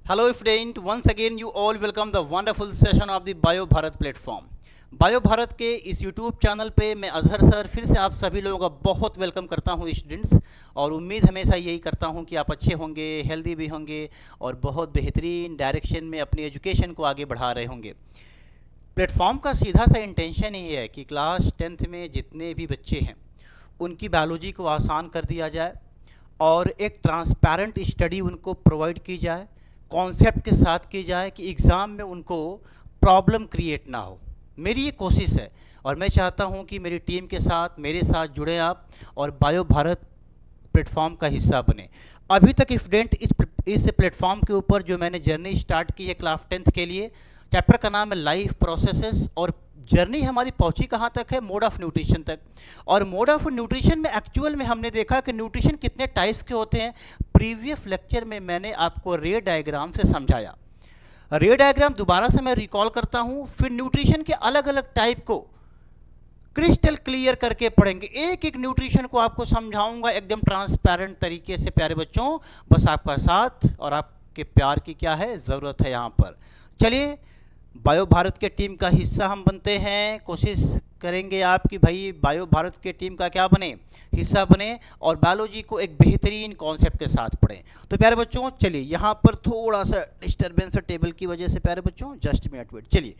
Hello student, once again you all welcome the wonderful session of the Bio Bharat platform. Bio Bharat के इस YouTube channel पे मैं Azhar sir फिर से आप सभी लोगों का बहुत वेलकम करता हूँ स्टूडेंट्स। और उम्मीद हमेशा यही करता हूँ कि आप अच्छे होंगे, हेल्दी भी होंगे और बहुत बेहतरीन डायरेक्शन में अपनी एजुकेशन को आगे बढ़ा रहे होंगे। प्लेटफॉर्म का सीधा सा इंटेंशन ये है कि क्लास 10th में जितने भी बच्चे हैं उनकी बायोलॉजी को आसान कर दिया जाए और एक ट्रांसपेरेंट स्टडी उनको प्रोवाइड की जाए, कॉन्सेप्ट के साथ की जाए कि एग्ज़ाम में उनको प्रॉब्लम क्रिएट ना हो। मेरी ये कोशिश है और मैं चाहता हूँ कि मेरी टीम के साथ मेरे साथ जुड़े आप और बायो भारत प्लेटफॉर्म का हिस्सा बने। अभी तक स्टूडेंट इस प्लेटफॉर्म के ऊपर जो मैंने जर्नी स्टार्ट की है क्लास 10th के लिए, चैप्टर का नाम है लाइफ प्रोसेसेस और जर्नी हमारी पहुंची कहाँ तक है, मोड ऑफ न्यूट्रिशन तक। और मोड ऑफ न्यूट्रिशन में एक्चुअल में हमने देखा कि न्यूट्रिशन कितने टाइप्स के होते हैं। प्रीवियस लेक्चर में मैंने आपको रे डायग्राम से समझाया। रे डायग्राम दोबारा से मैं रिकॉल करता हूँ, फिर न्यूट्रिशन के अलग अलग टाइप को क्रिस्टल क्लियर करके पढ़ेंगे। एक एक न्यूट्रिशन को आपको समझाऊंगा एकदम ट्रांसपेरेंट तरीके से प्यारे बच्चों। बस आपका साथ और आपके प्यार की क्या है, ज़रूरत है यहाँ पर। चलिए बायो भारत के टीम का हिस्सा हम बनते हैं। कोशिश करेंगे आप कि भाई बायो भारत के टीम का क्या बने, हिस्सा बने और बायोलॉजी को एक बेहतरीन कॉन्सेप्ट के साथ पढ़ें। तो प्यारे बच्चों चलिए, यहाँ पर थोड़ा सा डिस्टर्बेंस है टेबल की वजह से प्यारे बच्चों, जस्ट मिनट वेट। चलिए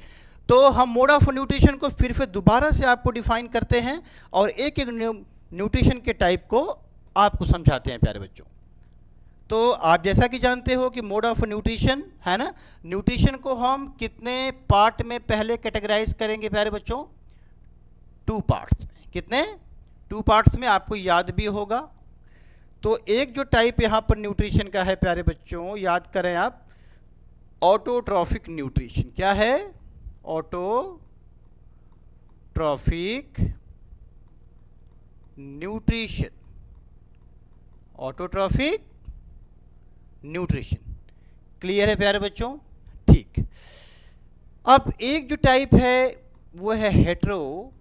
तो हम मोड ऑफ न्यूट्रिशन को फिर दोबारा से आपको डिफाइन करते हैं और एक एक न्यूट्रिशन के टाइप को आपको समझाते हैं प्यारे बच्चों। तो आप जैसा कि जानते हो कि मोड ऑफ न्यूट्रिशन है ना, न्यूट्रिशन को हम कितने पार्ट में पहले कैटेगराइज करेंगे प्यारे बच्चों, 2 पार्ट्स में। कितने? 2 पार्ट्स में, आपको याद भी होगा। तो एक जो टाइप यहाँ पर न्यूट्रिशन का है प्यारे बच्चों, याद करें आप, ऑटोट्रॉफिक न्यूट्रिशन। क्या है? Autotrophic nutrition. Autotrophic nutrition clear है प्यारे बच्चों? ठीक। अब एक जो टाइप है वो है हेटेरोट्रॉफिक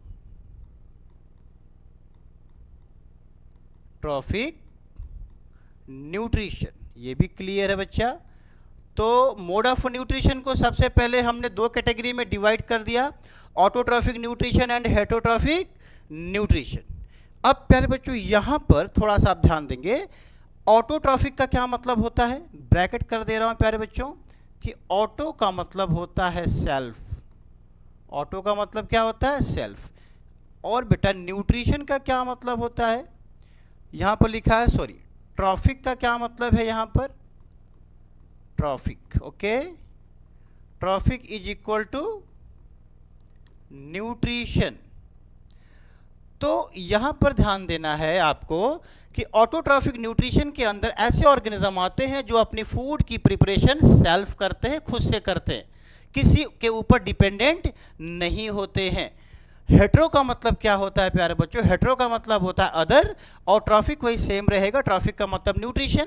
न्यूट्रिशन। ये भी क्लियर है बच्चा? तो मोड ऑफ न्यूट्रिशन को सबसे पहले हमने 2 कैटेगरी में डिवाइड कर दिया, autotrophic nutrition and heterotrophic nutrition. अब प्यारे बच्चों यहां पर थोड़ा सा आप ध्यान देंगे, ऑटोट्रॉफिक का क्या मतलब होता है, ब्रैकेट कर दे रहा हूं प्यारे बच्चों, कि ऑटो का मतलब होता है सेल्फ। ऑटो का मतलब क्या होता है? सेल्फ। और बेटा न्यूट्रिशन का क्या मतलब होता है, यहां पर लिखा है, सॉरी, ट्रॉफिक का क्या मतलब है यहां पर? Trophic, okay. Trophic is equal to nutrition. तो यहां पर ध्यान देना है आपको कि ऑटोट्रॉफिक न्यूट्रिशन के अंदर ऐसे ऑर्गेनिज्म आते हैं जो अपनी फूड की प्रिपरेशन सेल्फ करते हैं, खुद से करते हैं, किसी के ऊपर डिपेंडेंट नहीं होते हैं। हेट्रो का मतलब क्या होता है प्यारे बच्चों? हेट्रो का मतलब होता है अदर, और ट्रॉफिक वही सेम रहेगा, ट्रॉफिक का मतलब न्यूट्रिशन।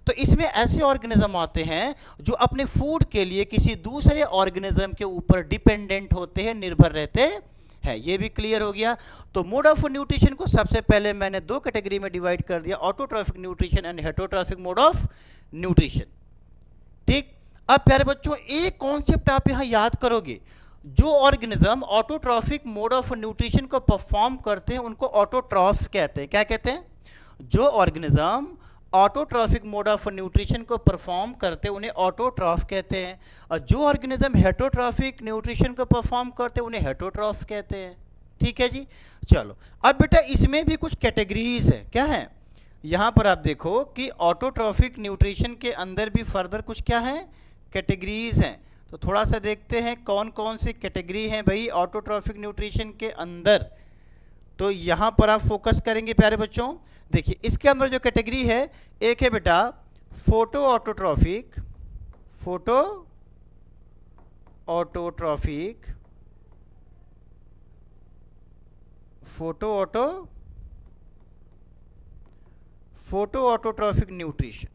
तो इसमें ऐसे ऑर्गेनिज्म आते हैं जो अपने फूड के लिए किसी दूसरे ऑर्गेनिज्म के ऊपर डिपेंडेंट होते हैं, निर्भर रहते है। ये भी क्लियर हो गया। तो मोड ऑफ न्यूट्रिशन को सबसे पहले मैंने 2 कैटेगरी में डिवाइड कर दिया, autotrophic nutrition and heterotrophic mode of nutrition. ठीक। अब प्यारे बच्चों एक कॉन्सेप्ट आप यहां याद करोगे, जो organism autotrophic mode of nutrition को परफॉर्म करते हैं उनको ऑटोट्रॉफ्स कहते हैं। क्या कहते हैं? जो organism autotrophic mode of nutrition को परफॉर्म करते हैं उन्हें ऑटोट्रॉफ कहते हैं, और जो ऑर्गेनिज्म हेटेरोट्रॉफिक न्यूट्रिशन को परफॉर्म करते हैं उन्हें हेटेरोट्रॉफ्स कहते हैं। ठीक है जी। चलो अब बेटा इसमें भी कुछ कैटेगरीज है। क्या है? यहां पर आप देखो कि ऑटोट्रॉफिक न्यूट्रिशन के अंदर भी फर्दर कुछ क्या है, कैटेगरीज हैं। तो थोड़ा सा देखते हैं कौन कौन सी कैटेगरी हैं भाई ऑटोट्रॉफिक न्यूट्रिशन के अंदर। तो यहां पर आप फोकस करेंगे प्यारे बच्चों। देखिए इसके अंदर जो कैटेगरी है, एक है बेटा photo autotrophic, photo autotrophic, photo autotrophic nutrition,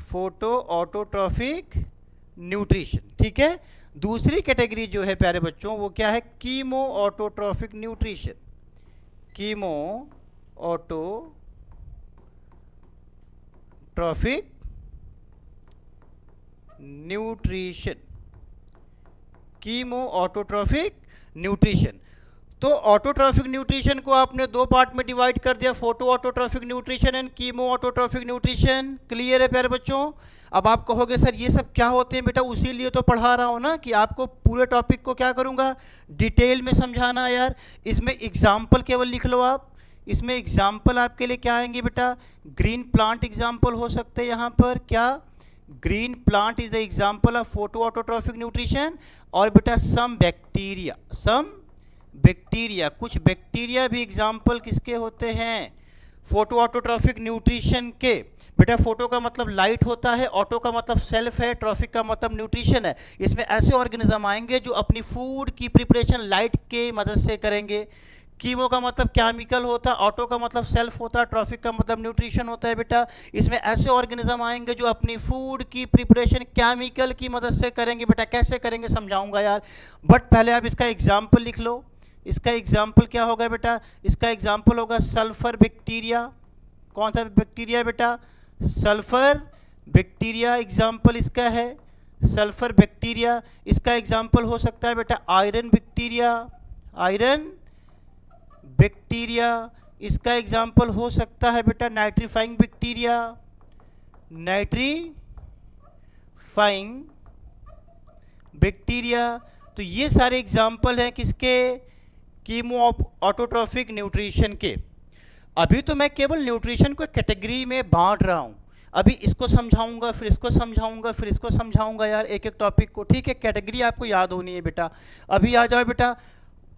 photo autotrophic nutrition. ठीक है। दूसरी कैटेगरी जो है प्यारे बच्चों वो क्या है, chemo autotrophic nutrition, chemo autotrophic nutrition, chemo autotrophic nutrition. तो ऑटोट्रॉफिक न्यूट्रिशन को आपने दो पार्ट में डिवाइड कर दिया, photo autotrophic nutrition and chemo autotrophic nutrition. Clear है प्यारे बच्चों? अब आप कहोगे सर ये सब क्या होते हैं बेटा, उसी लिए तो पढ़ा रहा हूँ ना कि आपको पूरे टॉपिक को क्या करूँगा, डिटेल में समझाना है यार। इसमें एग्जाम्पल केवल लिख लो आप, इसमें एग्जाम्पल आपके लिए क्या आएंगे बेटा, ग्रीन प्लांट एग्जाम्पल हो सकते हैं यहाँ पर, क्या, green plant is the example of photo autotrophic nutrition. और बेटा सम बैक्टीरिया, सम बैक्टीरिया, कुछ बैक्टीरिया भी एग्जाम्पल किसके होते हैं, फोटो ऑटोट्रॉफिक न्यूट्रिशन के। बेटा फोटो का मतलब लाइट होता है, ऑटो का मतलब सेल्फ है, ट्रॉफिक का मतलब न्यूट्रिशन है। इसमें ऐसे ऑर्गेनिज्म आएंगे जो अपनी फूड की प्रिपरेशन लाइट के मदद से करेंगे। कीमो का मतलब केमिकल होता है, ऑटो का मतलब सेल्फ होता है, ट्रॉफिक का मतलब न्यूट्रिशन होता है बेटा। इसमें ऐसे ऑर्गेनिज्म आएंगे जो अपनी फूड की प्रिपरेशन केमिकल की मदद से करेंगे। बेटा कैसे करेंगे समझाऊंगा यार, बट पहले आप इसका एग्जाम्पल लिख लो। इसका एग्जाम्पल क्या होगा बेटा, इसका एग्जाम्पल होगा सल्फर बैक्टीरिया। कौन सा बैक्टीरिया बेटा, सल्फर बैक्टीरिया एग्जाम्पल इसका है, सल्फर बैक्टीरिया। इसका एग्जाम्पल हो सकता है बेटा आयरन बैक्टीरिया, आयरन बैक्टीरिया। इसका एग्जाम्पल हो सकता है बेटा नाइट्रीफाइंग बैक्टीरिया, नाइट्रीफाइंग बैक्टीरिया। तो ये सारे एग्जाम्पल हैं किसके, कीमो ऑटोट्रॉफिक न्यूट्रिशन के। अभी तो मैं केवल न्यूट्रिशन को कैटेगरी में बांट रहा हूँ, अभी इसको समझाऊंगा, फिर इसको समझाऊंगा, फिर इसको समझाऊंगा यार, एक एक टॉपिक को। ठीक है, कैटेगरी आपको याद होनी है बेटा। अभी आ जाओ बेटा,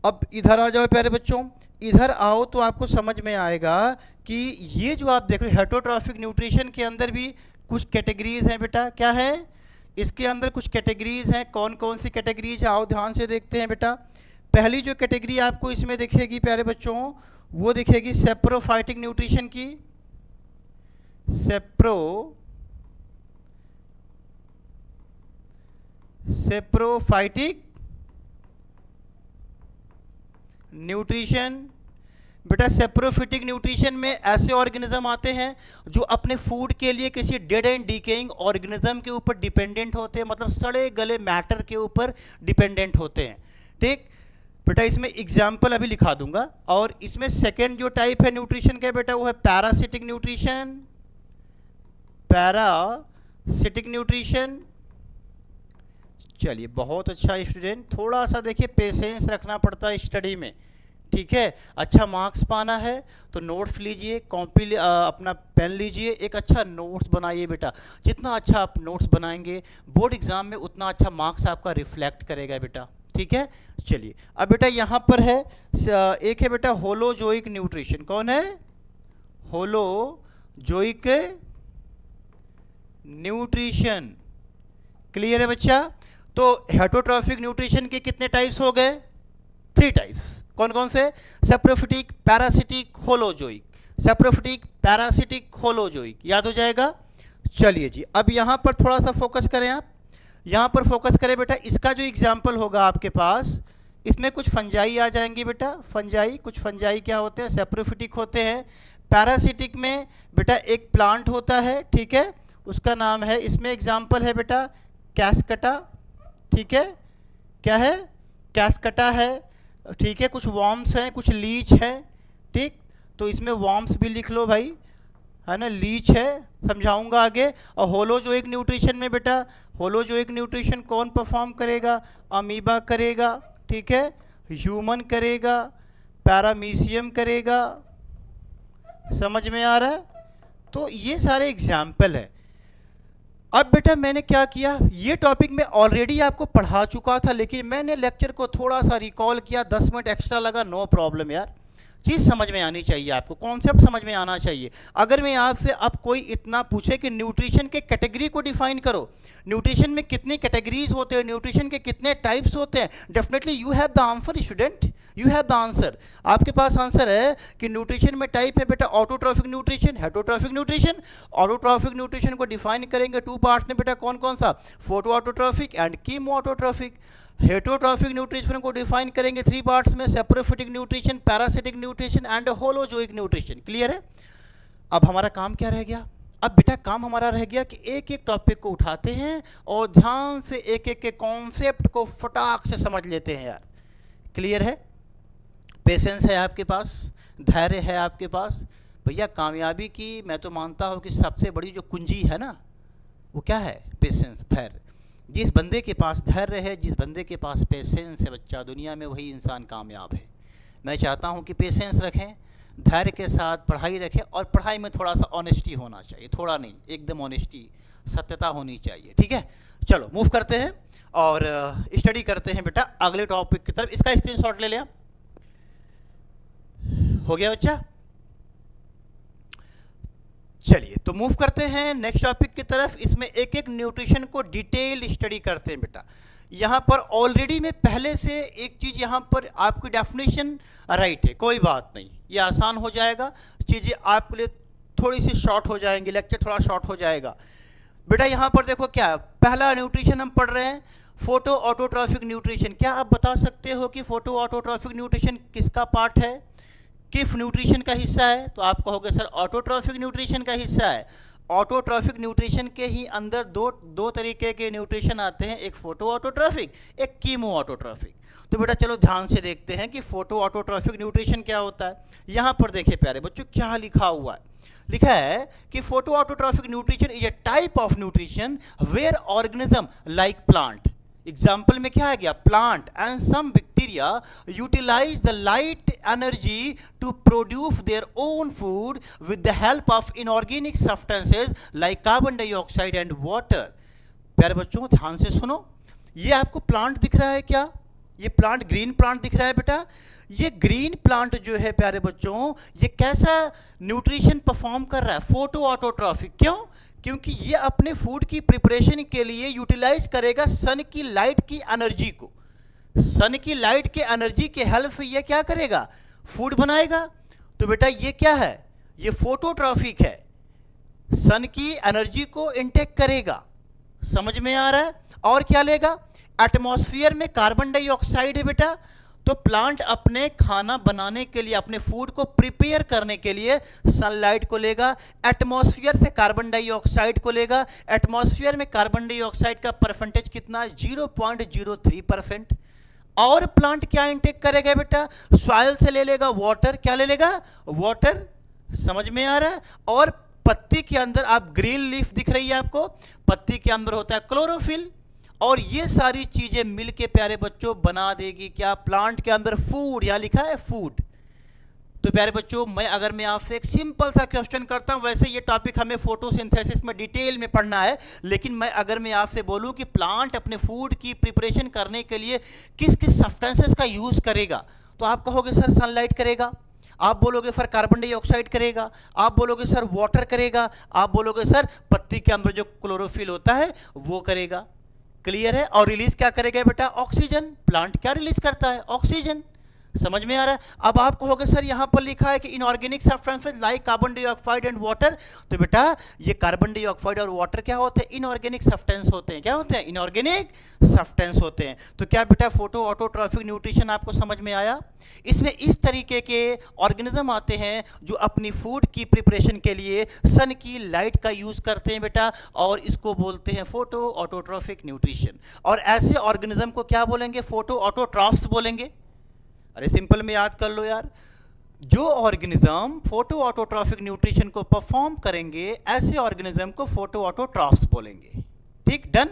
अब इधर आ जाओ प्यारे बच्चों, इधर आओ तो आपको समझ में आएगा कि ये जो आप देख रहे हो हेटरोट्रॉफिक न्यूट्रिशन के अंदर भी कुछ कैटेगरीज हैं बेटा। क्या है, इसके अंदर कुछ कैटेगरीज हैं। कौन कौन सी कैटेगरीज, आओ ध्यान से देखते हैं बेटा। पहली जो कैटेगरी आपको इसमें दिखेगी प्यारे बच्चों, वो दिखेगी सेप्रोफाइटिक न्यूट्रिशन की, सेप्रोफाइटिक न्यूट्रिशन। बेटा सेप्रोफिटिक न्यूट्रिशन में ऐसे ऑर्गेनिज्म आते हैं जो अपने फूड के लिए किसी डेड एंड डिकेइंग ऑर्गेनिज्म के ऊपर डिपेंडेंट होते हैं, मतलब सड़े गले मैटर के ऊपर डिपेंडेंट होते हैं। ठीक बेटा, इसमें एग्जाम्पल अभी लिखा दूंगा। और इसमें सेकेंड जो टाइप है न्यूट्रिशन का बेटा, वो है पैरासिटिक न्यूट्रिशन, पैरासिटिक न्यूट्रिशन। चलिए बहुत अच्छा स्टूडेंट, थोड़ा सा देखिए पेशेंस रखना पड़ता है स्टडी में। ठीक है, अच्छा मार्क्स पाना है तो नोट्स लीजिए, कॉपी अपना पेन लीजिए, एक अच्छा नोट्स बनाइए बेटा। जितना अच्छा आप नोट्स बनाएंगे बोर्ड एग्जाम में उतना अच्छा मार्क्स आपका रिफ्लेक्ट करेगा बेटा। ठीक है, चलिए अब बेटा यहाँ पर है एक है बेटा होलोजोइक न्यूट्रिशन। कौन है, होलोजोइक न्यूट्रिशन। क्लियर है बच्चा? तो हेटरोट्रॉफिक न्यूट्रिशन के कितने टाइप्स हो गए, 3 टाइप्स। कौन कौन से, saprophytic, parasitic, holozoic. Saprophytic, parasitic, holozoic, याद हो जाएगा। चलिए जी, अब यहाँ पर थोड़ा सा फोकस करें आप, यहाँ पर फोकस करें बेटा। इसका जो एग्जाम्पल होगा आपके पास, इसमें कुछ फंजाई आ जाएंगी बेटा। फंजाई, कुछ फंजाई क्या होते हैं, सेप्रोफिटिक होते हैं। पैरासिटिक में बेटा एक प्लांट होता है, ठीक है, उसका नाम है, इसमें एग्जाम्पल है बेटा कैस्कटा। ठीक है, क्या है, कैस्कटा है। ठीक है, कुछ वॉर्म्स हैं, कुछ लीच हैं। ठीक, तो इसमें वॉर्म्स भी लिख लो भाई, है ना, लीच है, समझाऊंगा आगे। और होलोजोइक न्यूट्रिशन में बेटा, होलोजोइक न्यूट्रिशन कौन परफॉर्म करेगा, अमीबा करेगा। ठीक है, ह्यूमन करेगा, पैरामीशियम करेगा। समझ में आ रहा है? तो ये सारे एग्जाम्पल हैं। अब बेटा मैंने क्या किया, ये टॉपिक मैं ऑलरेडी आपको पढ़ा चुका था, लेकिन मैंने लेक्चर को थोड़ा सा रिकॉल किया, 10 मिनट एक्स्ट्रा लगा, नो प्रॉब्लम यार। चीज़ समझ में आनी चाहिए आपको, कॉन्सेप्ट समझ में आना चाहिए। अगर मैं आपसे अब कोई इतना पूछे कि न्यूट्रिशन के कैटेगरी को डिफाइन करो, न्यूट्रिशन में कितनी कैटेगरीज होते हैं, न्यूट्रिशन के कितने टाइप्स होते हैं, definitely you have the answer student, you have the answer. आपके पास आंसर है कि न्यूट्रिशन में टाइप है बेटा autotrophic nutrition, heterotrophic nutrition. Autotrophic nutrition को डिफाइन करेंगे 2 पार्ट्स में बेटा, कौन कौन सा, photo autotrophic and chemo autotrophic. Heterotrophic nutrition को डिफाइन करेंगे 3 पार्ट्स में, saprophytic nutrition, parasitic nutrition and holozoic nutrition. Clear है? अब हमारा काम क्या रह गया, अब बेटा काम हमारा रह गया कि एक एक टॉपिक को उठाते हैं और ध्यान से एक एक के कॉन्सेप्ट को फटाक से समझ लेते हैं यार। क्लियर है? पेशेंस है आपके पास, धैर्य है आपके पास। भैया कामयाबी की मैं तो मानता हूँ कि सबसे बड़ी जो कुंजी है ना, वो क्या है? पेशेंस, धैर्य। जिस बंदे के पास धैर्य है, जिस बंदे के पास पेशेंस है बच्चा, दुनिया में वही इंसान कामयाब है। मैं चाहता हूँ कि पेशेंस रखें, धैर्य के साथ पढ़ाई रखें, और पढ़ाई में थोड़ा सा ऑनेस्टी होना चाहिए, थोड़ा नहीं, एकदम ऑनेस्टी, सत्यता होनी चाहिए। ठीक है, चलो मूव करते हैं और स्टडी करते हैं बेटा अगले टॉपिक की तरफ। इसका स्क्रीनशॉट ले लें आप। हो गया बच्चा? चलिए तो मूव करते हैं नेक्स्ट टॉपिक की तरफ। इसमें एक एक न्यूट्रिशन को डिटेल स्टडी करते हैं बेटा। यहाँ पर ऑलरेडी मैं पहले से एक चीज़ यहाँ पर आपकी डेफिनेशन राइट है, कोई बात नहीं, ये आसान हो जाएगा, चीज़ें आपके लिए थोड़ी सी शॉर्ट हो जाएंगी, लेक्चर थोड़ा शॉर्ट हो जाएगा बेटा। यहाँ पर देखो क्या पहला न्यूट्रिशन हम पढ़ रहे हैं, फोटो ऑटोट्रॉफिक न्यूट्रिशन। क्या आप बता सकते हो कि फोटो ऑटोट्रॉफिक न्यूट्रिशन किसका पार्ट है, किस न्यूट्रिशन का हिस्सा है? तो आप कहोगे सर ऑटोट्रॉफिक न्यूट्रिशन का हिस्सा है। ऑटोट्रॉफिक न्यूट्रिशन के ही अंदर दो तरीके के न्यूट्रिशन आते हैं, एक फोटो ऑटोट्रॉफिक, एक कीमो ऑटोट्रॉफिक। तो बेटा चलो ध्यान से देखते हैं कि फोटो ऑटोट्रॉफिक न्यूट्रिशन क्या होता है। यहाँ पर देखिए प्यारे बच्चों क्या लिखा हुआ है, लिखा है कि photo autotrophic nutrition is a type of nutrition where organism like plant, example में क्या आ गया, plant and some bacteria utilize the light energy to produce their own food with the help of inorganic substances like carbon dioxide and water. प्यारे बच्चों ध्यान से सुनो, ये आपको प्लांट दिख रहा है क्या? ये प्लांट ग्रीन प्लांट दिख रहा है बेटा। ये ग्रीन प्लांट जो है प्यारे बच्चों, ये कैसा न्यूट्रिशन परफॉर्म कर रहा है? Photo autotrophic. क्यों? क्योंकि ये अपने फूड की प्रिपरेशन के लिए यूटिलाइज करेगा सन की लाइट की एनर्जी को। सन की लाइट के एनर्जी के हेल्प से ये क्या करेगा? फूड बनाएगा। तो बेटा ये क्या है? ये फोटोट्रॉफिक है, सन की एनर्जी को इंटेक करेगा। समझ में आ रहा है? और क्या लेगा? एटमॉस्फेयर में कार्बन डाइऑक्साइड है बेटा, तो प्लांट अपने खाना बनाने के लिए, अपने फूड को प्रिपेयर करने के लिए सनलाइट को लेगा, एटमॉस्फेयर से कार्बन डाइऑक्साइड को लेगा। एटमॉस्फेयर में कार्बन डाइऑक्साइड का परसेंटेज कितना है? 0.03%। और प्लांट क्या इंटेक करेगा बेटा? सॉइल से ले लेगा वाटर। क्या ले लेगा? वाटर। समझ में आ रहा है? और पत्ती के अंदर, आप ग्रीन लीफ दिख रही है आपको, पत्ती के अंदर होता है क्लोरोफिल, और ये सारी चीजें मिलके प्यारे बच्चों बना देगी क्या? प्लांट के अंदर फूड। यहां लिखा है फूड। तो प्यारे बच्चों अगर मैं आपसे एक सिंपल सा क्वेश्चन करता हूं, वैसे ये टॉपिक हमें फोटोसिंथेसिस में डिटेल में पढ़ना है, लेकिन अगर मैं आपसे बोलूं कि प्लांट अपने फूड की प्रिपरेशन करने के लिए किस किस सब्सटेंसेस का यूज करेगा, तो आप कहोगे सर सनलाइट करेगा, आप बोलोगे सर कार्बन डाइऑक्साइड करेगा, आप बोलोगे सर वाटर करेगा, आप बोलोगे सर पत्ती के अंदर जो क्लोरोफिल होता है वो करेगा। क्लियर है? और रिलीज क्या करेगा बेटा? ऑक्सीजन। प्लांट क्या रिलीज करता है? ऑक्सीजन। समझ में आ रहा है? अब आप कहोगे सर यहां पर लिखा है कि inorganic substances like carbon dioxide and water, तो बेटा ये कार्बन डाइऑक्साइड और वाटर क्या होते हैं? इनऑर्गेनिक सब्सटेंस होते हैं। क्या होते हैं? इनऑर्गेनिक सब्सटेंस होते हैं। तो क्या बेटा फोटो ऑटोट्रॉफिक न्यूट्रिशन आपको समझ में आया? इसमें इस तरीके के ऑर्गेनिज्म आते हैं जो अपनी फूड की प्रिपरेशन के लिए सन की लाइट का यूज करते हैं बेटा, और इसको बोलते हैं फोटो ऑटोट्रॉफिक न्यूट्रिशन। और ऐसे ऑर्गेनिज्म को क्या बोलेंगे? फोटो ऑटोट्रॉफ्स बोलेंगे। अरे सिंपल में याद कर लो यार, जो ऑर्गेनिज्म फोटो ऑटोट्रॉफिक न्यूट्रिशन को परफॉर्म करेंगे, ऐसे ऑर्गेनिज्म को फोटो ऑटोट्रॉफ्स बोलेंगे। ठीक, डन।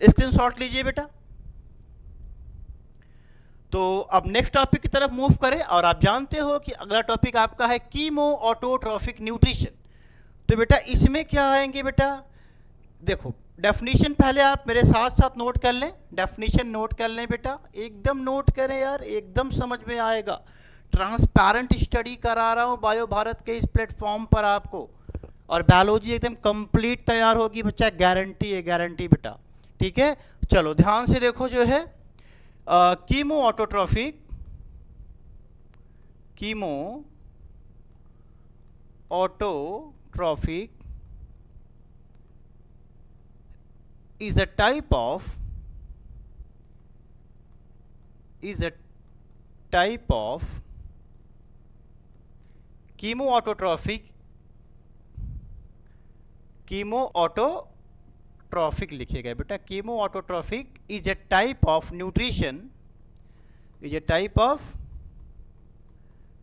स्क्रीनशॉट लीजिए बेटा। तो अब नेक्स्ट टॉपिक की तरफ मूव करें, और आप जानते हो कि अगला टॉपिक आपका है कीमो ऑटोट्रॉफिक न्यूट्रिशन। तो बेटा इसमें क्या आएंगे बेटा? देखो डेफिनेशन पहले आप मेरे साथ साथ नोट कर लें, डेफिनेशन नोट कर लें बेटा, एकदम नोट करें यार, एकदम समझ में आएगा। ट्रांसपेरेंट स्टडी करा रहा हूँ बायो भारत के इस प्लेटफॉर्म पर आपको, और बायोलॉजी एकदम कंप्लीट तैयार होगी बच्चा, गारंटी है, गारंटी बेटा। ठीक है, चलो ध्यान से देखो जो है chemoautotrophic, chemoautotrophic is a type of chemoautotrophic chemoautotrophic लिखिएगा बेटा। Chemoautotrophic is a type of nutrition, is a type of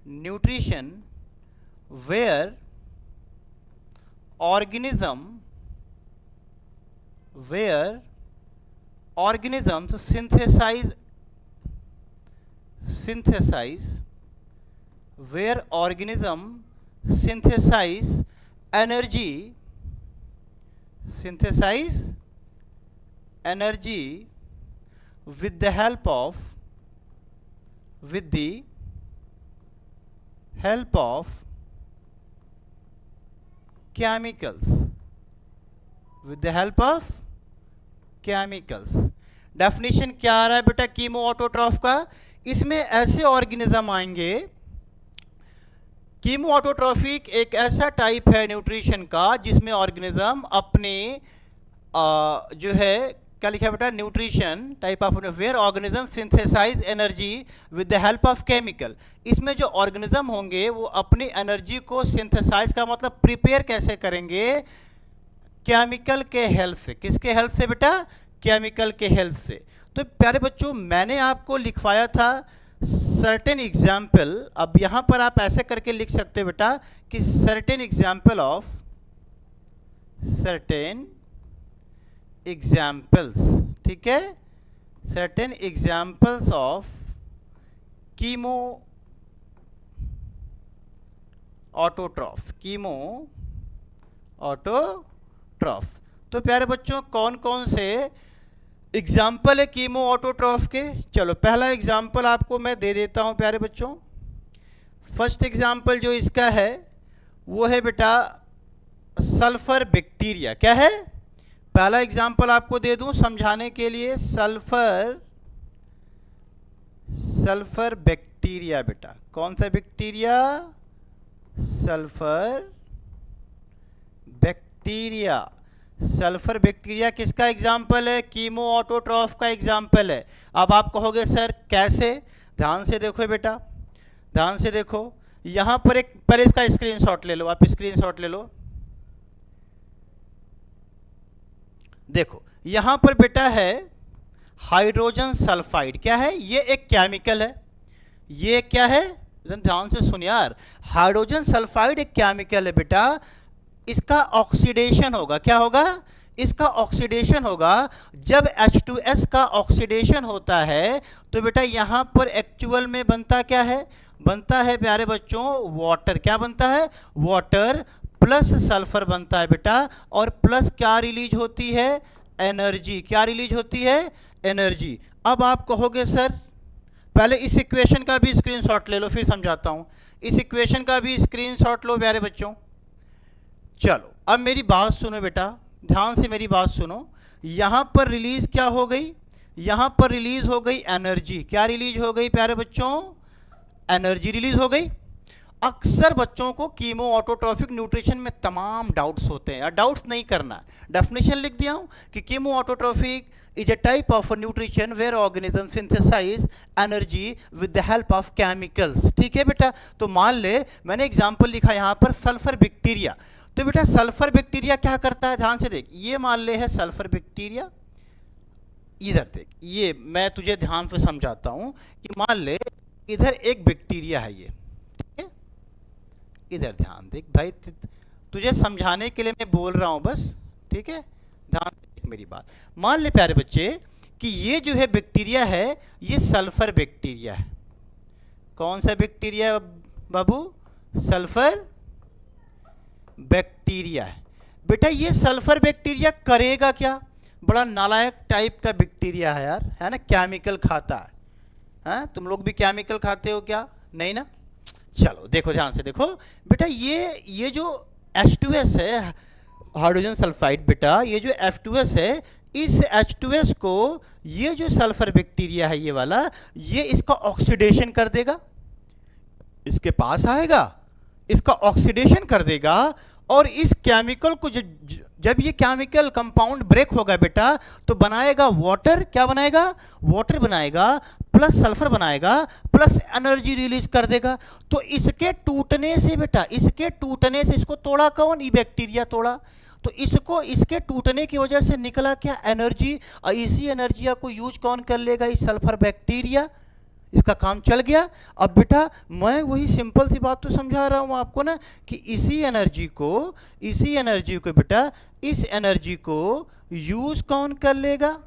nutrition where organisms synthesize energy with the help of chemicals, with the help of chemicals. Definition क्या आ रहा है बेटा chemo autotroph का? इसमें ऐसे organism आएंगे, कीमो ऑटोट्रॉफिक एक ऐसा टाइप है न्यूट्रिशन का जिसमें ऑर्गेनिज्म अपने जो है क्या लिखा है बेटा, nutrition type of where organism synthesize energy with the help of chemical. इसमें जो ऑर्गेनिज्म होंगे वो अपनी एनर्जी को सिंथेसाइज का मतलब प्रिपेयर कैसे करेंगे? केमिकल के हेल्प से। किसके हेल्प से बेटा? केमिकल के हेल्प से। तो प्यारे बच्चों मैंने आपको लिखवाया था सर्टेन एग्जाम्पल। अब यहां पर आप ऐसे करके लिख सकते हो बेटा कि certain example of certain examples, ठीक है, certain examples of chemo autotroph, chemo autotroph. तो प्यारे बच्चों कौन कौन से एग्जाम्पल है कीमो ऑटोट्रॉफ के? चलो पहला एग्जाम्पल आपको मैं दे देता हूं प्यारे बच्चों। फर्स्ट एग्जाम्पल जो इसका है वो है बेटा सल्फर बैक्टीरिया। क्या है? पहला एग्जाम्पल आपको दे दूं समझाने के लिए, सल्फर बैक्टीरिया बेटा। कौन सा bacteria? Sulphur bacteria. Sulphur bacteria किसका एग्जाम्पल है? कीमो ऑटोट्रॉफ का एग्जाम्पल है। अब आप कहोगे सर कैसे? ध्यान से देखो बेटा, ध्यान से देखो। यहां पर एक पहले इसका स्क्रीनशॉट ले लो, आप स्क्रीनशॉट ले लो। देखो यहां पर बेटा है हाइड्रोजन सल्फाइड। क्या है? ये एक केमिकल है। ये क्या है? ध्यान से सुन यार, हाइड्रोजन सल्फाइड एक केमिकल है बेटा। इसका ऑक्सीडेशन होगा। क्या होगा? इसका ऑक्सीडेशन होगा। जब H2S का ऑक्सीडेशन होता है तो बेटा यहां पर एक्चुअल में बनता क्या है? बनता है प्यारे बच्चों वाटर। क्या बनता है? वाटर प्लस सल्फर बनता है बेटा, और प्लस क्या रिलीज होती है? एनर्जी। क्या रिलीज होती है? एनर्जी। अब आप कहोगे सर पहले इस इक्वेशन का भी स्क्रीनशॉट ले लो, फिर समझाता हूं। इस इक्वेशन का भी स्क्रीनशॉट लो प्यारे बच्चों। चलो अब मेरी बात सुनो बेटा, ध्यान से मेरी बात सुनो। यहां पर रिलीज क्या हो गई? यहां पर रिलीज हो गई एनर्जी। क्या रिलीज हो गई प्यारे बच्चों? एनर्जी रिलीज हो गई। अक्सर बच्चों को कीमो ऑटोट्रॉफिक न्यूट्रिशन में तमाम डाउट्स होते हैं, डाउट्स नहीं करना। डेफिनेशन लिख दिया हूं कि chemo autotrophic is a type of nutrition where organisms synthesize energy with the help of chemicals। ठीक है बेटा। तो मान ले मैंने एग्जांपल लिखा यहां पर सल्फर बैक्टीरिया। तो बेटा सल्फर बैक्टीरिया क्या करता है? ध्यान से देख। ये मान ले है सल्फर बैक्टीरिया, इधर देख, ये मैं तुझे ध्यान से समझाता हूं कि मान ले इधर एक बैक्टीरिया है ये, ठीक है, इधर ध्यान देख भाई, तुझे समझाने के लिए मैं बोल रहा हूं बस, ठीक है, ध्यान देख मेरी बात। मान ले प्यारे बच्चे कि ये जो है बैक्टीरिया है ये सल्फर बैक्टीरिया है। कौन सा बैक्टीरिया है बाबू? सल्फर बैक्टीरिया है बेटा। ये सल्फर बैक्टीरिया करेगा क्या? बड़ा नालायक टाइप का बैक्टीरिया है यार, है ना, केमिकल खाता है। हाँ तुम लोग भी केमिकल खाते हो क्या? नहीं ना। चलो देखो ध्यान से देखो बेटा, ये जो H2S है हाइड्रोजन सल्फाइड बेटा, ये जो F2S है, इस H2S को ये जो सल्फर बैक्टीरिया है ये वाला, ये इसका ऑक्सीडेशन कर देगा, इसके पास आएगा, इसका ऑक्सीडेशन कर देगा, और इस केमिकल को जब ये केमिकल कंपाउंड ब्रेक होगा बेटा तो बनाएगा वाटर। क्या बनाएगा? वाटर बनाएगा, प्लस सल्फर बनाएगा, प्लस एनर्जी रिलीज कर देगा। तो इसके टूटने से बेटा, इसके टूटने से, इसको तोड़ा कौन? ये बैक्टीरिया तोड़ा। तो इसको इसके टूटने की वजह से निकला क्या, एनर्जी। और इसी एनर्जी को यूज कौन कर लेगा, इस सल्फर बैक्टीरिया, इसका काम चल गया। अब बेटा मैं वही सिंपल सी बात तो समझा रहा हूं आपको ना, कि इसी एनर्जी को बेटा, इस एनर्जी को यूज कौन कर लेगा,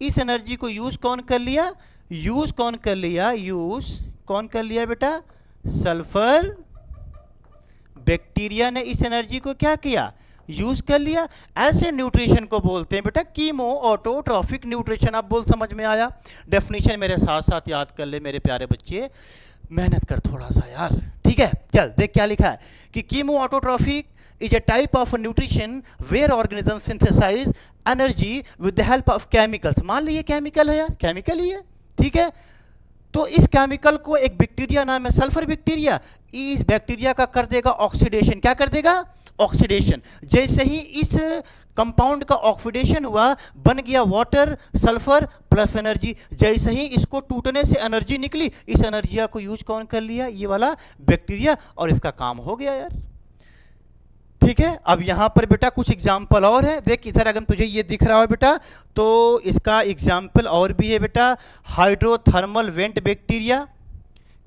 इस एनर्जी को यूज कौन कर लिया, यूज कौन कर लिया बेटा, सल्फर बैक्टीरिया ने इस एनर्जी को क्या किया, यूज कर लिया। ऐसे न्यूट्रिशन को बोलते हैं बेटा कीमो ऑटोट्रॉफिक न्यूट्रिशन। आप बोल समझ में आया, डेफिनेशन मेरे साथ साथ याद कर ले मेरे प्यारे बच्चे, मेहनत कर थोड़ा सा यार, ठीक है। चल देख क्या लिखा है कि chemo autotrophic is a type of nutrition where organisms synthesize energy with the help of chemicals। मान लीजिए केमिकल है यार, केमिकल ही है, ठीक है। तो इस केमिकल को एक बैक्टीरिया नाम है सल्फर बैक्टीरिया, इस बैक्टीरिया का कर देगा ऑक्सीडेशन। क्या कर देगा, ऑक्सीडेशन। जैसे ही इस कंपाउंड का ऑक्सीडेशन हुआ, बन गया वाटर, सल्फर प्लस एनर्जी। जैसे ही इसको टूटने से एनर्जी निकली, इस एनर्जी को यूज कौन कर लिया, ये वाला बैक्टीरिया, और इसका काम हो गया यार, ठीक है। अब यहां पर बेटा कुछ एग्जाम्पल और है, देख इधर अगर तुझे ये दिख रहा है बेटा, तो इसका एग्जाम्पल और भी है बेटा, हाइड्रोथर्मल वेंट बैक्टीरिया।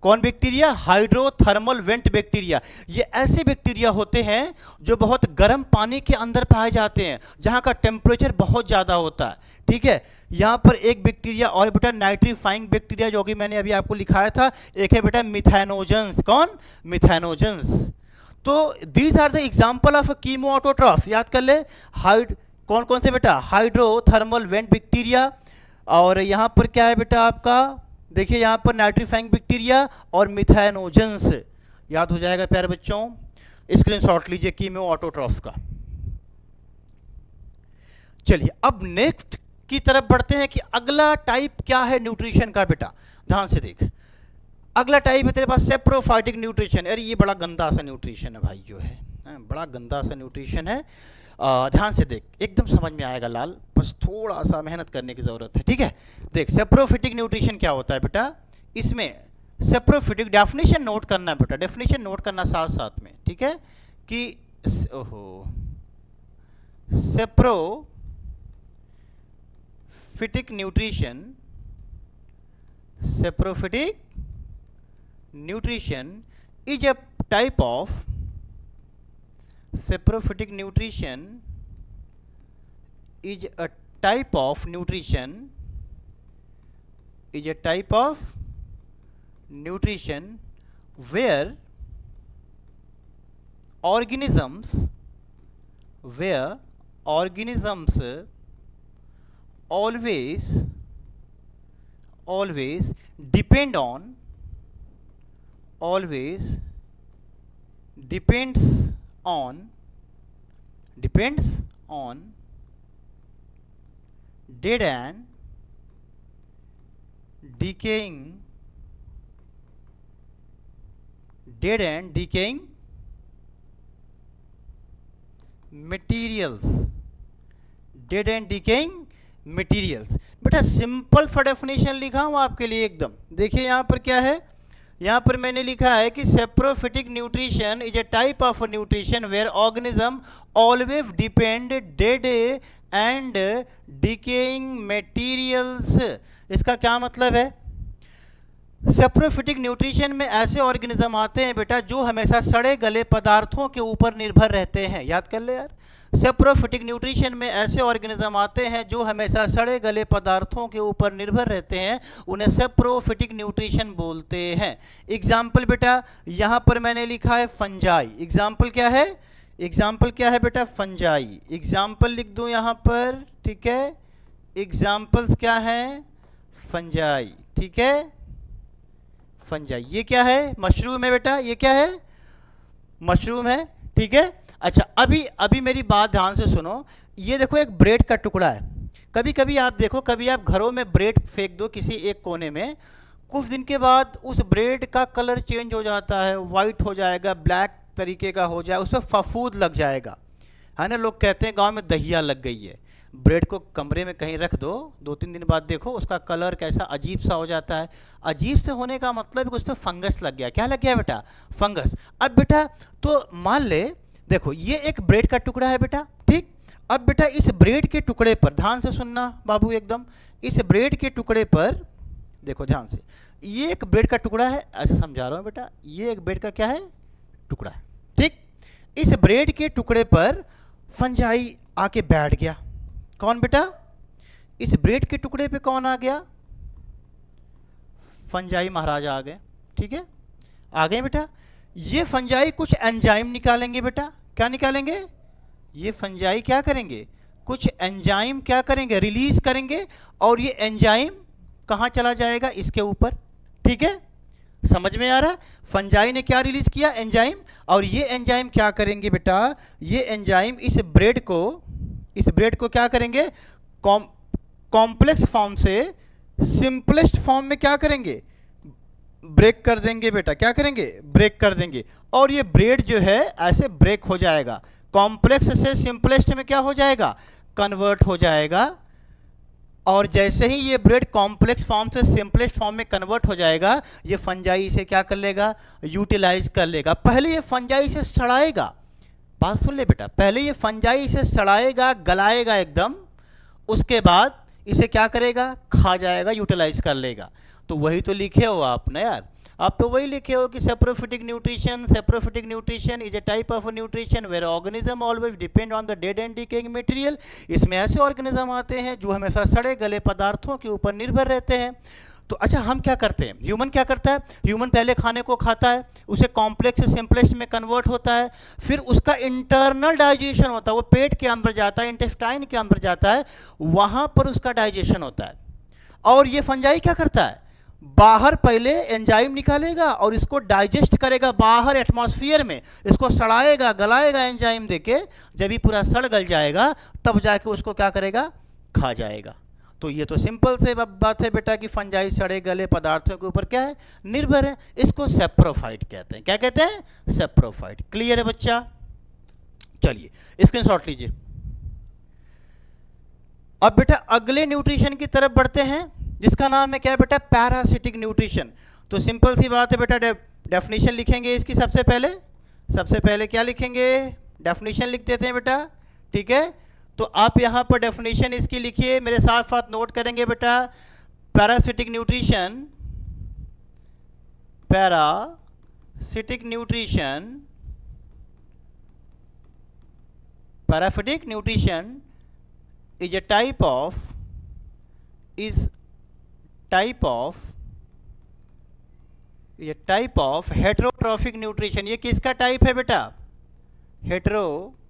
कौन बैक्टीरिया, हाइड्रोथर्मल वेंट बैक्टीरिया। ये ऐसे बैक्टीरिया होते हैं जो बहुत गर्म पानी के अंदर पाए जाते हैं, जहां का टेम्परेचर बहुत ज़्यादा होता है, ठीक है। यहाँ पर एक बैक्टीरिया और बेटा नाइट्रीफाइंग बैक्टीरिया, जो कि मैंने अभी आपको लिखाया था, एक है बेटा मिथेनोजेंस। कौन, मिथेनोजेंस। तो these are the example of chemoautotroph, याद कर ले। कौन कौन से बेटा, हाइड्रोथर्मल वेंट बैक्टीरिया, और यहाँ पर क्या है बेटा आपका, देखिए यहाँ पर नाइट्रीफाइंग बैक्टीरिया और मिथेनोजेंस, याद हो जाएगा प्यारे बच्चों। स्क्रीनशॉट लीजिए कीमो ऑटोट्रॉफ का। चलिए अब नेक्स्ट की तरफ बढ़ते हैं कि अगला टाइप क्या है न्यूट्रिशन का बेटा, ध्यान से देख। अगला टाइप है तेरे पास सेप्रोफाइटिक न्यूट्रिशन। अरे ये बड़ा गंदा सा न्यूट्रिशन है भाई, जो है बड़ा गंदा सा न्यूट्रिशन है। ध्यान से देख, एकदम समझ में आएगा लाल, बस थोड़ा सा मेहनत करने की ज़रूरत है, ठीक है। देख सेप्रोफिटिक न्यूट्रिशन क्या होता है बेटा, इसमें सेप्रोफिटिक डेफिनेशन नोट करना बेटा, डेफिनेशन नोट करना साथ साथ में, ठीक है, कि ओहो saprophytic nutrition, saprophytic nutrition is a type of saprophytic nutrition is a type of nutrition is a type of nutrition where organisms always depends on dead and decaying materials, बेटा simple for definition लिखा हूं आपके लिए एकदम। देखिए यहां पर क्या है, यहाँ पर मैंने लिखा है कि saprophytic nutrition is a type of nutrition where organism always depend dead and decaying materials. इसका क्या मतलब है, सेप्रोफिटिक न्यूट्रिशन में ऐसे ऑर्गेनिज्म आते हैं बेटा जो हमेशा सड़े गले पदार्थों के ऊपर निर्भर रहते हैं। याद कर ले यार, सेप्रोफिटिक न्यूट्रिशन में ऐसे ऑर्गेनिज्म आते हैं जो हमेशा सड़े गले पदार्थों के ऊपर निर्भर रहते हैं, उन्हें सेप्रोफिटिक न्यूट्रिशन बोलते हैं। एग्जाम्पल बेटा यहाँ पर मैंने लिखा है फंजाई। एग्जाम्पल क्या है, बेटा फंजाई। एग्जाम्पल लिख दूं यहाँ पर, ठीक है। एग्जाम्पल्स क्या हैं, फंजाई, ठीक है। फंजाई ये क्या है, मशरूम है बेटा, ये क्या है, मशरूम है, ठीक है। अच्छा अभी मेरी बात ध्यान से सुनो। ये देखो एक ब्रेड का टुकड़ा है। कभी कभी आप देखो, कभी आप घरों में ब्रेड फेंक दो किसी एक कोने में, कुछ दिन के बाद उस ब्रेड का कलर चेंज हो जाता है, वाइट हो जाएगा, ब्लैक तरीके का हो जाएगा, उस पर फफूंद लग जाएगा, है ना। लोग कहते हैं गांव में दहिया लग गई है। ब्रेड को कमरे में कहीं रख दो, 2-3 दिन बाद देखो उसका कलर कैसा अजीब सा हो जाता है। अजीब से होने का मतलब है कि उस पर फंगस लग गया। क्या लग गया बेटा, फंगस। अब बेटा तो मान ले, देखो ये एक ब्रेड का टुकड़ा है बेटा, अब बेटा इस ब्रेड के टुकड़े पर ध्यान से सुनना बाबू एकदम, इस ब्रेड के टुकड़े पर देखो ध्यान से, ये एक ब्रेड का टुकड़ा है, ऐसे समझा रहा हूं बेटा, ये एक ब्रेड का क्या है, टुकड़ा है, ठीक। इस ब्रेड के टुकड़े पर फंजाई आके बैठ गया। कौन बेटा, इस ब्रेड के टुकड़े पे कौन आ गया, फंजाई महाराज आ गए, ठीक है, आ गए बेटा। ये फंजाई कुछ एंजाइम निकालेंगे बेटा, क्या निकालेंगे, ये फंजाई क्या करेंगे, कुछ एंजाइम क्या करेंगे, रिलीज करेंगे, और ये एंजाइम कहाँ चला जाएगा, इसके ऊपर, ठीक है, समझ में आ रहा है। फंजाई ने क्या रिलीज किया, एंजाइम, और ये एंजाइम क्या करेंगे बेटा, ये एंजाइम इस ब्रेड को क्या करेंगे, कॉम्प्लेक्स फॉर्म से सिंपलेस्ट फॉर्म में क्या करेंगे, ब्रेक कर देंगे बेटा, क्या करेंगे, ब्रेक कर देंगे, और ये ब्रेड जो है ऐसे ब्रेक हो जाएगा, कॉम्प्लेक्स से सिंपलेस्ट में क्या हो जाएगा, कन्वर्ट हो जाएगा। और जैसे ही ये ब्रेड कॉम्प्लेक्स फॉर्म से सिंपलेस्ट फॉर्म में कन्वर्ट हो जाएगा, ये फंजाई इसे क्या कर लेगा, यूटिलाइज कर लेगा। पहले ये फंजाई इसे सड़ाएगा, बात सुन ले बेटा, पहले ये फंजाई इसे सड़ाएगा, गलाएगा एकदम, उसके बाद इसे क्या करेगा, खा जाएगा, यूटिलाइज कर लेगा। तो वही तो लिखे हो आपने यार, आप तो वही लिखे हो कि saprophytic nutrition is a type of nutrition where organism always depend on the dead and decaying material. इसमें ऐसे ऑर्गेनिज्म आते हैं जो हमेशा सड़े गले पदार्थों के ऊपर निर्भर रहते हैं। तो अच्छा, हम क्या करते हैं, ह्यूमन क्या करता है, ह्यूमन पहले खाने को खाता है, उसे कॉम्प्लेक्स से सिंपलेस्ट में कन्वर्ट होता है, फिर उसका इंटरनल डाइजेशन होता है, वो पेट के अंदर जाता है, इंटेस्टाइन के अंदर जाता है, वहां पर उसका डाइजेशन होता है। और ये फंजाई क्या करता है, बाहर पहले एंजाइम निकालेगा और इसको डाइजेस्ट करेगा बाहर एटमॉस्फेयर में, इसको सड़ाएगा गलाएगा एंजाइम देके, जब ये पूरा सड़ गल जाएगा तब जाके उसको क्या करेगा, खा जाएगा। तो ये तो सिंपल से बात है बेटा कि फंजाई सड़े गले पदार्थों के ऊपर क्या है, निर्भर है। इसको सेप्रोफाइट कहते हैं, क्या कहते हैं, सेप्रोफाइट। क्लियर है बच्चा, चलिए स्क्रीनशॉट लीजिए। अब बेटा अगले न्यूट्रिशन की तरफ बढ़ते हैं, जिसका नाम है क्या बेटा, पैरासिटिक न्यूट्रिशन। तो सिंपल सी बात है बेटा, डेफिनेशन लिखेंगे इसकी। सबसे पहले क्या लिखेंगे, डेफिनेशन लिख देते हैं बेटा, ठीक है। तो आप यहां पर डेफिनेशन इसकी लिखिए, मेरे साथ साथ नोट करेंगे बेटा। Parasitic nutrition is a type of heterotrophic nutrition। ये किसका टाइप है बेटा, हेटेरोट्रॉफिक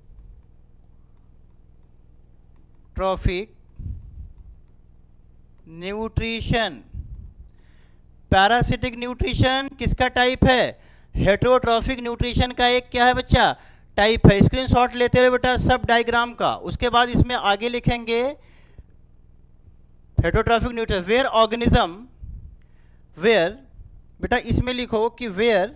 न्यूट्रिशन। पैरासिटिक न्यूट्रिशन किसका टाइप है, हेटेरोट्रॉफिक न्यूट्रिशन का एक क्या है बच्चा, टाइप है। स्क्रीनशॉट लेते रहे बेटा सब डायग्राम का। उसके बाद इसमें आगे लिखेंगे हेटेरोट्रॉफिक न्यूट्रिशन वेयर बेटा इसमें लिखो कि where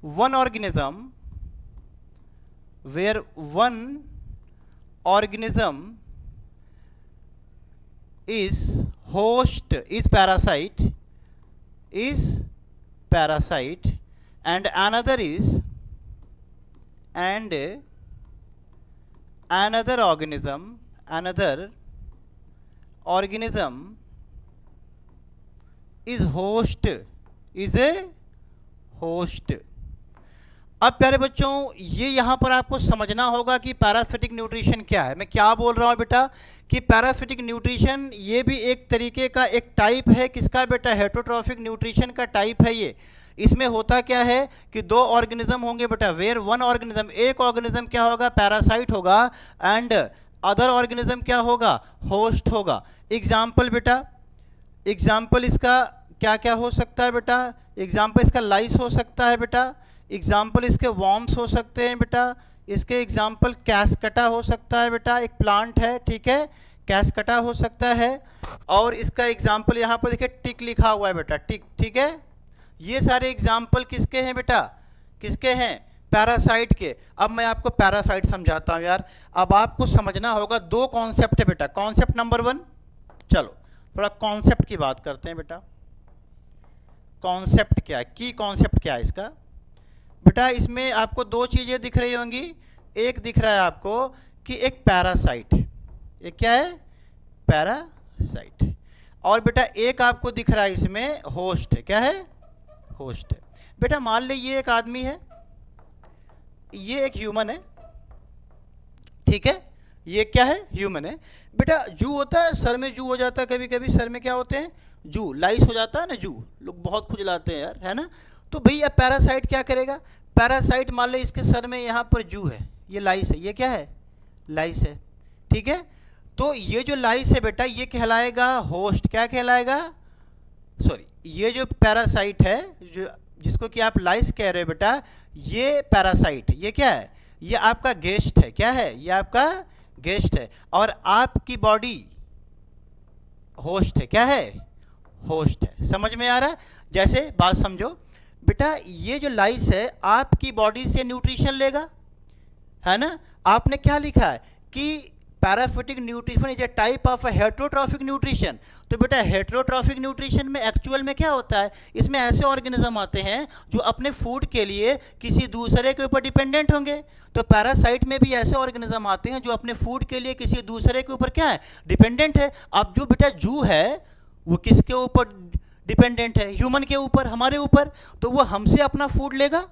one organism is parasite and another organism is a host। अब प्यारे बच्चों ये यहां पर आपको समझना होगा कि पैरासिटिक न्यूट्रिशन क्या है। मैं क्या बोल रहा हूं बेटा कि पैरासिटिक न्यूट्रिशन ये भी एक तरीके का एक टाइप है, किसका बेटा, हेटेरोट्रॉफिक न्यूट्रिशन का टाइप है ये। इसमें होता क्या है कि दो ऑर्गेनिज्म होंगे बेटा, वेयर वन ऑर्गेनिज्म, एक ऑर्गेनिज्म क्या होगा, पैरासाइट होगा, एंड अदर ऑर्गेनिज्म क्या होगा, होस्ट होगा। एग्जाम्पल बेटा, एग्जाम्पल इसका क्या क्या हो सकता है बेटा, एग्जाम्पल इसका लाइस हो सकता है बेटा, एग्जाम्पल इसके वॉर्म्स हो सकते हैं बेटा, इसके एग्जाम्पल कैस्कटा हो सकता है बेटा, एक प्लांट है, ठीक है, कैस्कटा हो सकता है। और इसका एग्जाम्पल यहाँ पर देखिए टिक लिखा हुआ है बेटा, टिक, ठीक है। ये सारे एग्जाम्पल किसके हैं बेटा, किसके हैं, पैरासाइट के। अब मैं आपको पैरासाइट समझाता हूँ यार। अब आपको समझना होगा, दो कॉन्सेप्ट है बेटा। कॉन्सेप्ट नंबर 1, चलो थोड़ा कॉन्सेप्ट की बात करते हैं बेटा। कॉन्सेप्ट क्या है, की कॉन्सेप्ट क्या है इसका। बेटा इसमें आपको दो चीजें दिख रही होंगी। एक दिख रहा है आपको कि एक पैरासाइट है, एक क्या है, पैरासाइट। और बेटा एक आपको दिख रहा है इसमें होस्ट है, क्या है, होस्ट है। बेटा मान ली ये एक आदमी है, ये एक ह्यूमन है, ठीक है, ये क्या है, ह्यूमन है। बेटा जू होता है, सर में जू हो जाता है, कभी कभी सर में क्या होते हैं, जू, लाइस हो जाता है ना, जू लोग बहुत खुजलाते हैं यार, है ना। तो भैया पैरासाइट क्या करेगा, पैरासाइट मान लो इसके सर में यहाँ पर जू है, ये लाइस है, ये क्या है, लाइस है, ठीक है। तो ये जो लाइस है बेटा ये कहलाएगा होस्ट, क्या कहलाएगा, सॉरी, ये जो पैरासाइट है, जो जिसको कि आप लाइस कह रहे हो बेटा, ये पैरासाइट, ये क्या है, ये आपका गेस्ट है, क्या है, ये आपका गेस्ट है। और आपकी बॉडी होस्ट है, क्या है, होस्ट है। समझ में आ रहा है, जैसे बात समझो बेटा, ये जो लाइस है आपकी बॉडी से न्यूट्रिशन लेगा, है ना। आपने क्या लिखा है कि parasitic nutrition is a type of heterotrophic nutrition. तो बेटा हेट्रोट्रॉफिक न्यूट्रिशन में एक्चुअल में क्या होता है, इसमें ऐसे ऑर्गेनिज्म आते हैं जो अपने फूड के लिए किसी दूसरे के ऊपर डिपेंडेंट होंगे। तो पैरासाइट में भी ऐसे ऑर्गेनिज्म आते हैं जो अपने फूड के लिए किसी दूसरे के ऊपर क्या है, डिपेंडेंट है। अब जो बेटा जू है वो किसके ऊपर डिपेंडेंट है, ह्यूमन के ऊपर, हमारे ऊपर। तो वो हमसे अपना फूड लेगा,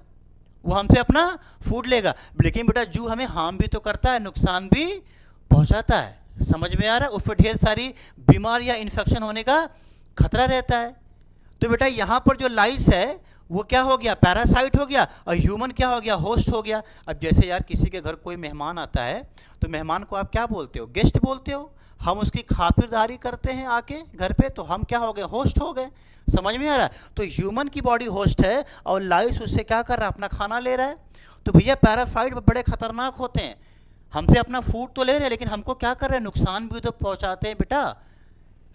वो हमसे अपना फूड लेगा, लेकिन बेटा जू हमें हार्म भी तो करता है, नुकसान भी पहुंचाता है। समझ में आ रहा है, उस पर ढेर सारी बीमार या इन्फेक्शन होने का खतरा रहता है। तो बेटा यहाँ पर जो लाइस है वो क्या हो गया, पैरासाइट हो गया, और ह्यूमन क्या हो गया, होस्ट हो गया। अब जैसे यार किसी के घर कोई मेहमान आता है तो मेहमान को आप क्या बोलते हो, गेस्ट बोलते हो। हम उसकी खातिरदारी करते हैं आके घर पे, तो हम क्या हो गए, होस्ट हो गए। समझ में आ रहा है। तो ह्यूमन की बॉडी होस्ट है और लाइस उससे क्या कर रहा है, अपना खाना ले रहा है। तो भैया पैरासाइट बड़े खतरनाक होते हैं, हमसे अपना फूड तो ले रहे हैं लेकिन हमको क्या कर रहे हैं, नुकसान भी तो पहुंचाते हैं बेटा,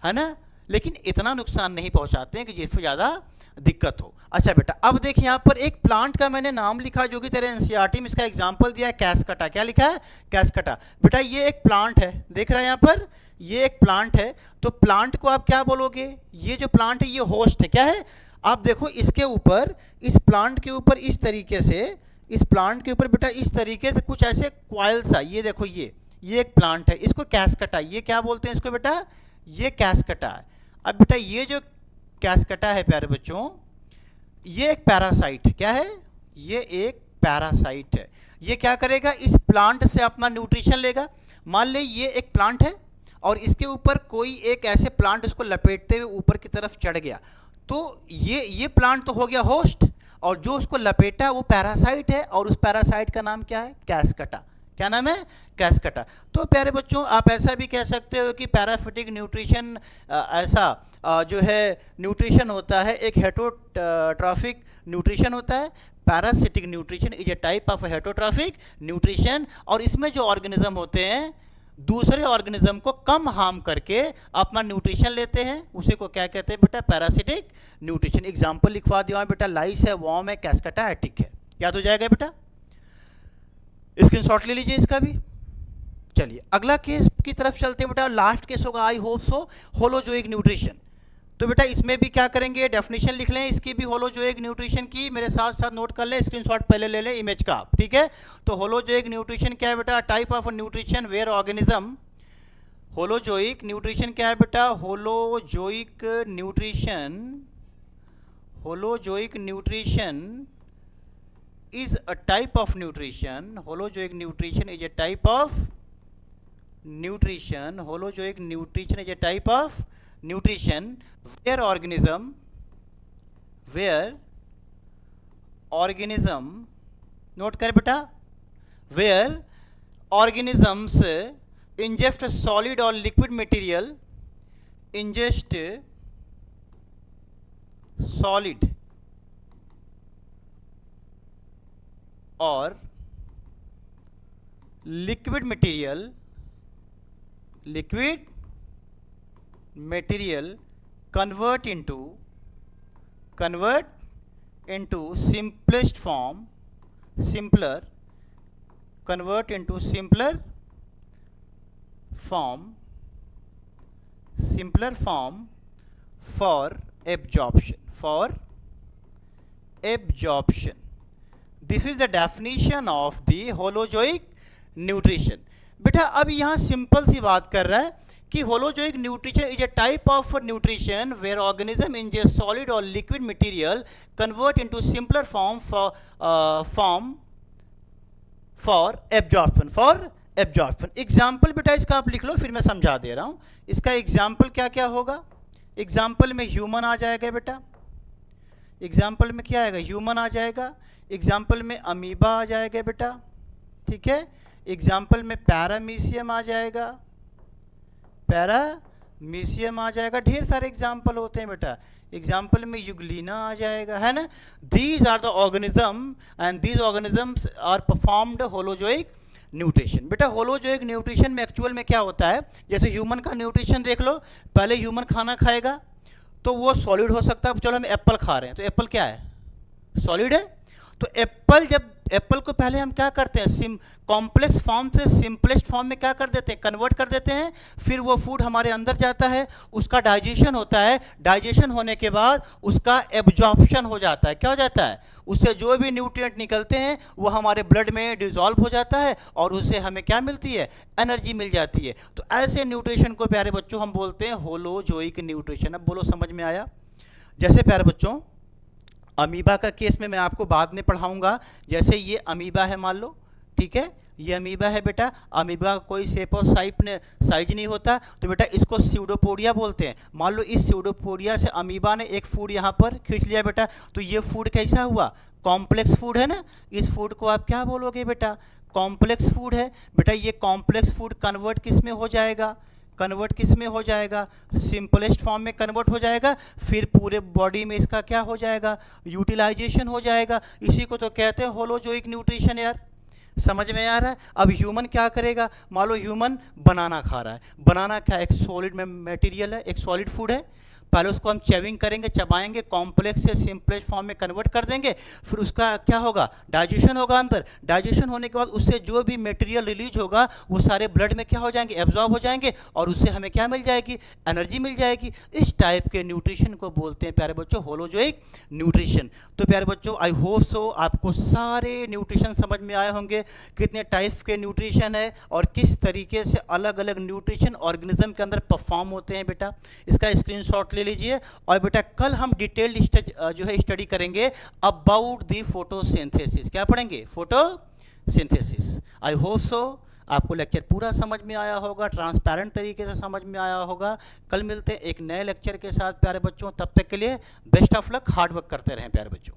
है ना। लेकिन इतना नुकसान नहीं पहुंचाते हैं कि जिससे ज़्यादा दिक्कत हो। अच्छा बेटा अब देखिए यहाँ पर एक प्लांट का मैंने नाम लिखा जो कि तेरे एनसीईआरटी में इसका एग्जाम्पल दिया है, कैस्कटा। क्या लिखा है, कैस्कटा। बेटा ये एक प्लांट है, देख रहा है यहाँ पर, ये एक प्लांट है। तो प्लांट को आप क्या बोलोगे, ये जो प्लांट है ये होस्ट है, क्या है। आप देखो इसके ऊपर, इस प्लांट के ऊपर इस तरीके से, इस प्लांट के ऊपर बेटा इस तरीके से कुछ ऐसे क्वाइल सा, ये देखो ये एक प्लांट है, इसको कैस्कटा, ये क्या बोलते हैं इसको बेटा, ये कैस्कटा है। अब बेटा ये जो कैस्कटा है प्यारे बच्चों, ये एक पैरासाइट है, क्या है, ये एक पैरासाइट है। ये क्या करेगा, इस प्लांट से अपना न्यूट्रिशन लेगा। मान ले ये एक प्लांट है और इसके ऊपर कोई एक ऐसे प्लांट इसको लपेटते हुए ऊपर की तरफ चढ़ गया, तो ये प्लांट तो हो गया होस्ट, और जो उसको लपेटा वो पैरासाइट है, और उस पैरासाइट का नाम क्या है, कैस्कटा। क्या नाम है, कैस्कटा। तो प्यारे बच्चों आप ऐसा भी कह सकते हो कि पैराफिटिक न्यूट्रिशन ऐसा जो है न्यूट्रिशन होता है, एक हेटरोट्रॉफिक न्यूट्रिशन होता है। Parasitic nutrition is a type of heterotrophic nutrition, और इसमें जो ऑर्गेनिज्म होते हैं दूसरे ऑर्गेनिज्म को कम हार्म करके अपना न्यूट्रिशन लेते हैं, उसे को क्या कहते हैं बेटा, पैरासिटिक न्यूट्रिशन। एग्जाम्पल लिखवा दिया बेटा, लाइस है, वॉर्म है, कैस्कटा है, टिक है, याद हो जाएगा बेटा। स्क्रीनशॉट ले लीजिए इसका भी। चलिए अगला केस की तरफ चलते हैं बेटा, लास्ट केस होगा I hope so, holozoic nutrition. तो बेटा इसमें भी क्या करेंगे, डेफिनेशन लिख लें इसकी भी, होलोजोइक न्यूट्रिशन की, मेरे साथ साथ नोट कर लें, स्क्रीनशॉट पहले ले लें इमेज का, ठीक है। तो होलोजोइक न्यूट्रिशन क्या है बेटा, type of nutrition where organism, holozoic nutrition क्या है बेटा, holozoic nutrition, holozoic nutrition is a type of nutrition, holozoic nutrition is a type of nutrition, holozoic nutrition is a type of nutrition where organism note कर बेटा, where organisms ingest solid or liquid material, ingest solid और liquid material convert into simplest form, simpler form for absorption, this is the definition of the holozoic nutrition. बेटा अब यहाँ simple सी बात कर रहा है कि holozoic nutrition is a type of nutrition where organism ingest solid और liquid material convert into simpler form for absorption. Example बेटा इसका आप लिख लो, फिर मैं समझा दे रहा हूँ। इसका एग्जाम्पल क्या क्या होगा? एग्जाम्पल में ह्यूमन आ जाएगा बेटा, एग्जाम्पल में क्या आएगा? ह्यूमन आ जाएगा। एग्जाम्पल में अमीबा आ जाएगा बेटा, ठीक है। एग्जाम्पल में पैरामीशियम आ जाएगा, पैरामीशियम आ जाएगा। ढेर सारे एग्जाम्पल होते हैं बेटा। एग्जाम्पल में यूग्लिना आ जाएगा, है ना। These are the organism and these organisms are performed holozoic nutrition. बेटा होलोजोइक न्यूट्रिशन में एक्चुअल में क्या होता है, जैसे ह्यूमन का न्यूट्रिशन देख लो। पहले ह्यूमन खाना खाएगा तो वो सॉलिड हो सकता है। चलो हम एप्पल खा रहे हैं तो एप्पल क्या है? सॉलिड है। तो एप्पल को पहले हम क्या करते हैं, कॉम्प्लेक्स फॉर्म से सिंपलेस्ट फॉर्म में क्या कर देते हैं, कन्वर्ट कर देते हैं। फिर वो फूड हमारे अंदर जाता है, उसका डाइजेशन होता है। डाइजेशन होने के बाद उसका एब्जॉर्प्शन हो जाता है। क्या हो जाता है? उससे जो भी न्यूट्रिएंट निकलते हैं वो हमारे ब्लड में डिसॉल्व हो जाता है और उससे हमें क्या मिलती है? एनर्जी मिल जाती है। तो ऐसे न्यूट्रिशन को प्यारे बच्चों हम बोलते हैं होलोजोइक न्यूट्रिशन। अब बोलो समझ में आया? जैसे प्यारे बच्चों अमीबा का केस में मैं आपको बाद में पढ़ाऊंगा। जैसे ये अमीबा है मान लो, ठीक है, ये अमीबा है बेटा। अमीबा का कोई शेप और साइज नहीं होता, तो बेटा इसको स्यूडोपोडिया बोलते हैं। मान लो इस स्यूडोपोडिया से अमीबा ने एक फूड यहाँ पर खींच लिया बेटा, तो ये फूड कैसा हुआ? कॉम्प्लेक्स फूड है ना। इस फूड को आप क्या बोलोगे बेटा? कॉम्प्लेक्स फूड है। बेटा ये कॉम्प्लेक्स फूड कन्वर्ट किस में हो जाएगा? कन्वर्ट किस में हो जाएगा? सिंपलेस्ट फॉर्म में कन्वर्ट हो जाएगा। फिर पूरे बॉडी में इसका क्या हो जाएगा? यूटिलाइजेशन हो जाएगा। इसी को तो कहते हैं होलोजोइक न्यूट्रिशन। यार समझ में आ रहा है? अब ह्यूमन क्या करेगा? मान लो ह्यूमन बनाना खा रहा है। बनाना क्या? एक सॉलिड में मटेरियल है, एक सॉलिड फूड है। पहले उसको हम चेविंग करेंगे, चबाएंगे, कॉम्प्लेक्स से सिंपलेस्ट फॉर्म में कन्वर्ट कर देंगे। फिर उसका क्या होगा? डाइजेशन होगा अंदर। डाइजेशन होने के बाद उससे जो भी मटेरियल रिलीज होगा वो सारे ब्लड में क्या हो जाएंगे? एब्जॉर्ब हो जाएंगे और उससे हमें क्या मिल जाएगी? एनर्जी मिल जाएगी। इस टाइप के न्यूट्रिशन को बोलते हैं प्यारे बच्चों होलोजोइक न्यूट्रिशन। तो प्यारे बच्चों आई होप सो आपको सारे न्यूट्रिशन समझ में आए होंगे, कितने टाइप के न्यूट्रिशन है और किस तरीके से अलग अलग न्यूट्रिशन ऑर्गेनिज्म के अंदर परफॉर्म होते हैं। बेटा इसका स्क्रीनशॉट ले लीजिए। और बेटा कल हम डिटेल्ड जो है स्टडी करेंगे अबाउट द फोटोसिंथेसिस। क्या पढ़ेंगे? फोटोसिंथेसिस। आई होप सो आपको लेक्चर पूरा समझ में आया होगा, ट्रांसपेरेंट तरीके से समझ में आया होगा। कल मिलते हैं एक नए लेक्चर के साथ प्यारे बच्चों। तब तक के लिए best of luck, hard work करते रहें प्यारे बच्चों।